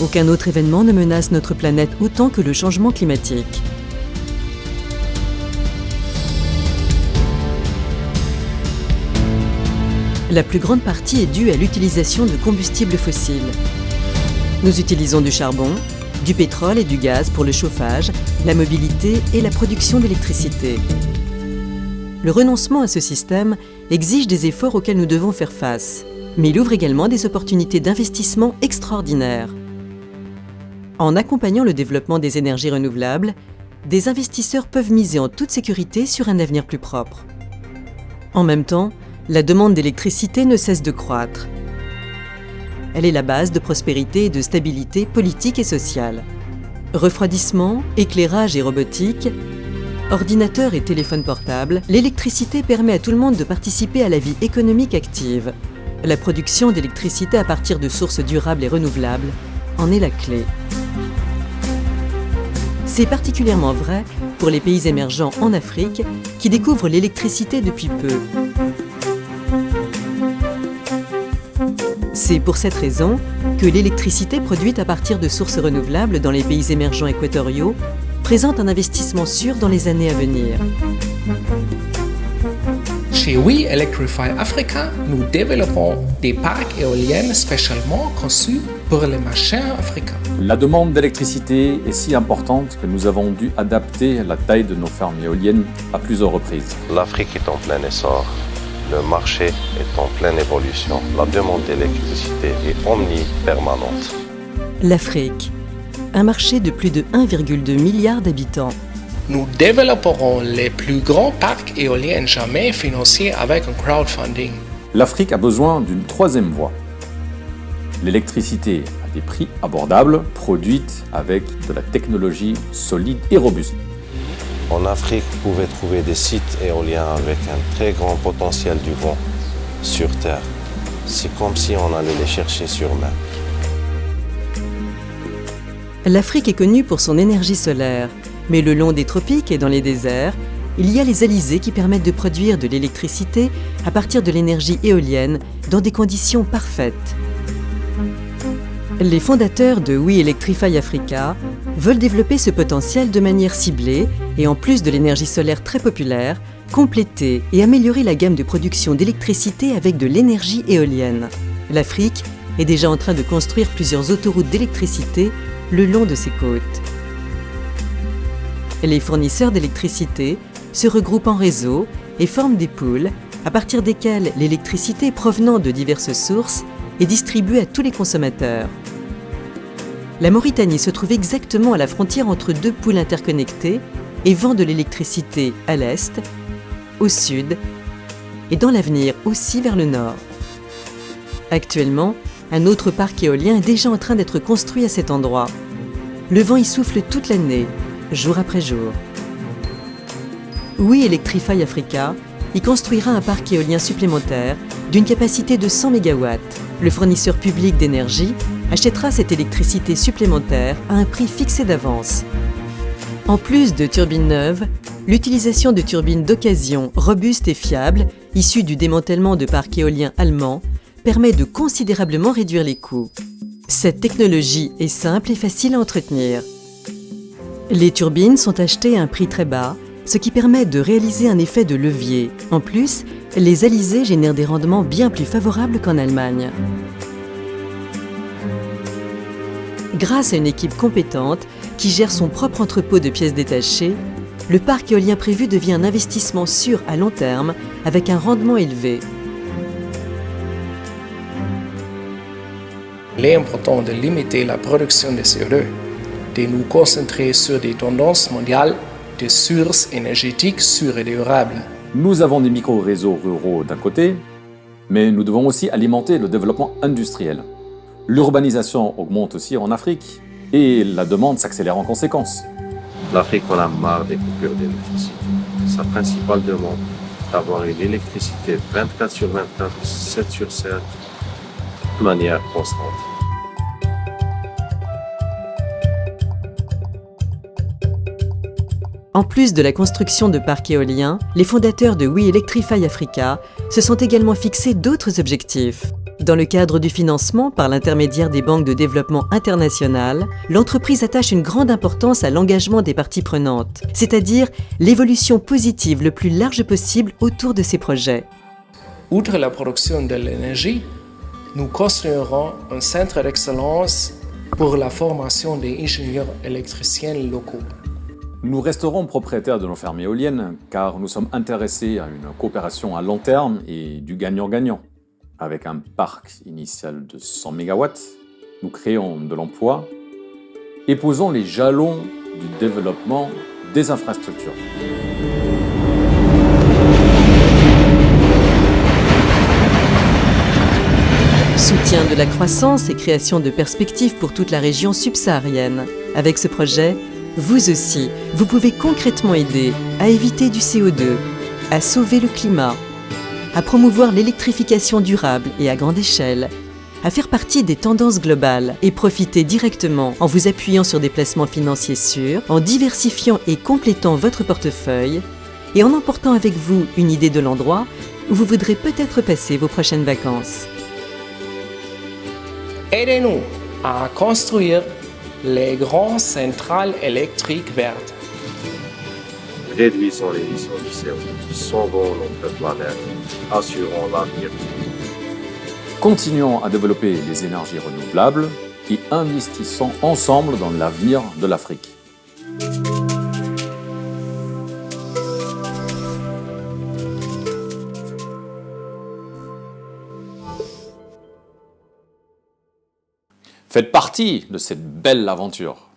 Aucun autre événement ne menace notre planète autant que le changement climatique. La plus grande partie est due à l'utilisation de combustibles fossiles. Nous utilisons du charbon, du pétrole et du gaz pour le chauffage, la mobilité et la production d'électricité. Le renoncement à ce système exige des efforts auxquels nous devons faire face, mais il ouvre également des opportunités d'investissement extraordinaires. En accompagnant le développement des énergies renouvelables, des investisseurs peuvent miser en toute sécurité sur un avenir plus propre. En même temps, la demande d'électricité ne cesse de croître. Elle est la base de prospérité et de stabilité politique et sociale. Refroidissement, éclairage et robotique, ordinateurs et téléphones portables, l'électricité permet à tout le monde de participer à la vie économique active. La production d'électricité à partir de sources durables et renouvelables en est la clé. C'est particulièrement vrai pour les pays émergents en Afrique qui découvrent l'électricité depuis peu. C'est pour cette raison que l'électricité produite à partir de sources renouvelables dans les pays émergents équatoriaux présente un investissement sûr dans les années à venir. Chez We Electrify Africa, nous développons des parcs éoliennes spécialement conçus pour les marchés africains. La demande d'électricité est si importante que nous avons dû adapter la taille de nos fermes éoliennes à plusieurs reprises. L'Afrique est en plein essor. Le marché est en pleine évolution. La demande d'électricité est omnipermanente. L'Afrique, un marché de plus de 1,2 milliard d'habitants. Nous développerons les plus grands parcs éoliens jamais financés avec un crowdfunding. L'Afrique a besoin d'une troisième voie. L'électricité à des prix abordables, produite avec de la technologie solide et robuste. En Afrique, vous pouvez trouver des sites éoliens avec un très grand potentiel du vent sur Terre. C'est comme si on allait les chercher sur mer. L'Afrique est connue pour son énergie solaire, mais le long des tropiques et dans les déserts, il y a les alizés qui permettent de produire de l'électricité à partir de l'énergie éolienne dans des conditions parfaites. Les fondateurs de We Electrify Africa veulent développer ce potentiel de manière ciblée et en plus de l'énergie solaire très populaire, compléter et améliorer la gamme de production d'électricité avec de l'énergie éolienne. L'Afrique est déjà en train de construire plusieurs autoroutes d'électricité le long de ses côtes. Les fournisseurs d'électricité se regroupent en réseau et forment des pools à partir desquels l'électricité provenant de diverses sources est distribuée à tous les consommateurs. La Mauritanie se trouve exactement à la frontière entre deux pools interconnectés et vend de l'électricité à l'est, au sud et dans l'avenir aussi vers le nord. Actuellement, un autre parc éolien est déjà en train d'être construit à cet endroit. Le vent y souffle toute l'année, jour après jour. We Electrify Africa y construira un parc éolien supplémentaire d'une capacité de 100 MW. Le fournisseur public d'énergie achètera cette électricité supplémentaire à un prix fixé d'avance. En plus de turbines neuves, l'utilisation de turbines d'occasion robustes et fiables, issues du démantèlement de parcs éoliens allemands, permet de considérablement réduire les coûts. Cette technologie est simple et facile à entretenir. Les turbines sont achetées à un prix très bas, ce qui permet de réaliser un effet de levier. En plus, les alizés génèrent des rendements bien plus favorables qu'en Allemagne. Grâce à une équipe compétente qui gère son propre entrepôt de pièces détachées, le parc éolien prévu devient un investissement sûr à long terme avec un rendement élevé. Il est important de limiter la production de CO2, de nous concentrer sur des tendances mondiales de sources énergétiques sûres et durables. Nous avons des micro-réseaux ruraux d'un côté, mais nous devons aussi alimenter le développement industriel. L'urbanisation augmente aussi en Afrique et la demande s'accélère en conséquence. L'Afrique en a marre des coupures d'électricité. Sa principale demande est d'avoir une électricité 24 sur 24, 7 sur 7, de manière constante. En plus de la construction de parcs éoliens, les fondateurs de We Electrify Africa se sont également fixés d'autres objectifs. Dans le cadre du financement par l'intermédiaire des banques de développement internationales, l'entreprise attache une grande importance à l'engagement des parties prenantes, c'est-à-dire l'évolution positive le plus large possible autour de ces projets. Outre la production de l'énergie, nous construirons un centre d'excellence pour la formation des ingénieurs électriciens locaux. Nous resterons propriétaires de nos fermes éoliennes car nous sommes intéressés à une coopération à long terme et du gagnant-gagnant. Avec un parc initial de 100 MW, nous créons de l'emploi et posons les jalons du développement des infrastructures. Soutien de la croissance et création de perspectives pour toute la région subsaharienne. Avec ce projet, vous aussi, vous pouvez concrètement aider à éviter du CO2, à sauver le climat, à promouvoir l'électrification durable et à grande échelle, à faire partie des tendances globales et profiter directement en vous appuyant sur des placements financiers sûrs, en diversifiant et complétant votre portefeuille et en emportant avec vous une idée de l'endroit où vous voudrez peut-être passer vos prochaines vacances. Aidez-nous à construire les grandes centrales électriques vertes. Réduisons l'émission du CO2, sauvons notre planète, assurons l'avenir. Continuons à développer les énergies renouvelables et investissons ensemble dans l'avenir de l'Afrique. Faites partie de cette belle aventure.